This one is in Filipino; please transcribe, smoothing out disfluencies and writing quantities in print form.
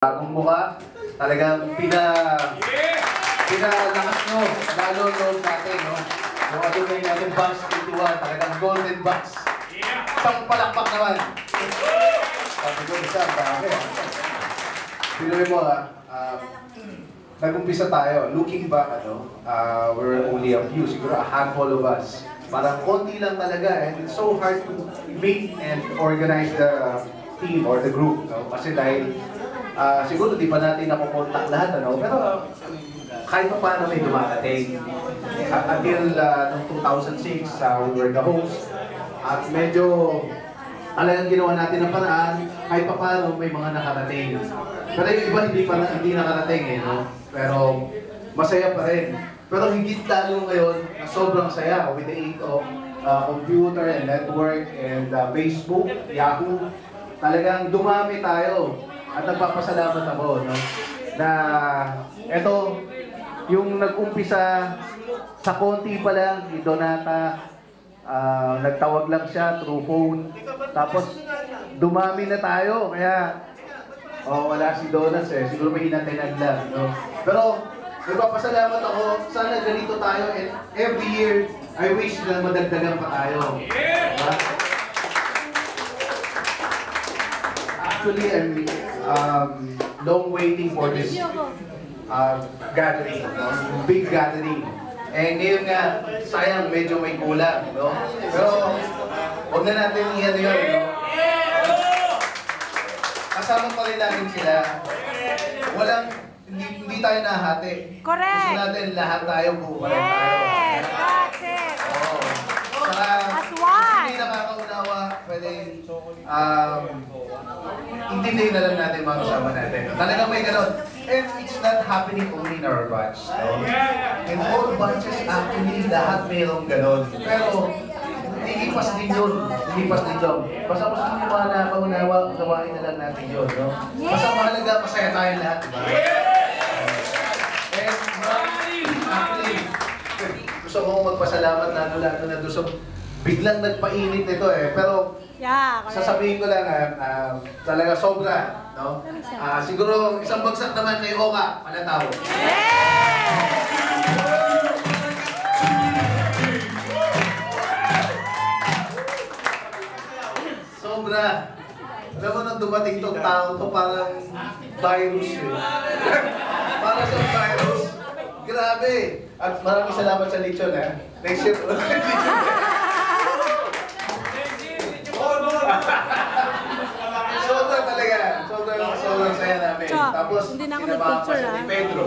Bagong mukha, talagang pinalakas nyo, lalo noon natin, no? Yung alumni natin, Box 81, talagang golden box. Isang palakpak naman. Sabi ko, isa, dami. Pinuwi mo, nag-umpisa tayo. Looking back, we're only a few, siguro a handful of us. Parang konti lang talaga, and it's so hard to make and organize the team or the group, no? Kasi dahil siguro di pa natin nakukontak lahat, pero kahit pa paano may dumarating. Until noong 2006, we were the host. At medyo talagang ginawa natin ng paraan, kahit pa paano may mga nakarating. Pero yung iba hindi nakarating, no? Pero masaya pa rin. Pero higit lalo ngayon, sobrang saya with the aid of computer and network and Facebook, Yahoo. Talagang dumami tayo. At nagpapasalamat ako, no? Na eto, yung nag-umpisa sa konti pa lang, ni Donata, nagtawag lang siya through phone. Tapos dumami na tayo, kaya wala si Donas siguro may hinatinag lang, no? Pero nagpapasalamat ako, sana ganito tayo, and every year, I wish na madagdagan pa tayo. Diba? Actually, I'm long waiting for this gathering, no? Big gathering. Eh ngayon nga, sayang medyo may kulang, no? Pero huwag na natin iyan yun, no? Kasama pa rin natin sila. Hindi tayo nahati. Correct. Gusto natin lahat tayo, buhay tayo. Yes, that's it. Saka, as one. hindi nakakaunawa, pwedeng intindihin na lang natin mga kasama natin. Talagang may ganon. And it's not happening only in our batch. No? In all batches, actually, lahat mayroong ganon. Pero, lipas din yun. Lipas din yun. Basta kung hindi mga nakaunawa, gawain na lang natin yun. No? Basta mahalaga, masaya tayo lahat. Diba? And, actually, gusto kong magpasalamat lalo na doon sa biglang nagpainit nito Pero, sasabihin ko lang, talaga sobra, no? Siguro isang bagsak naman kay Oka, Palataw. Sobra. Alam mo nang dumating tong tao to, parang virus Parang sa virus. Grabe. At maraming salamat sa lechon, Next year, Sobrang talaga. Sobrang saya namin. Tapos, hindi na ako sinamahan pa siya ni Pedro.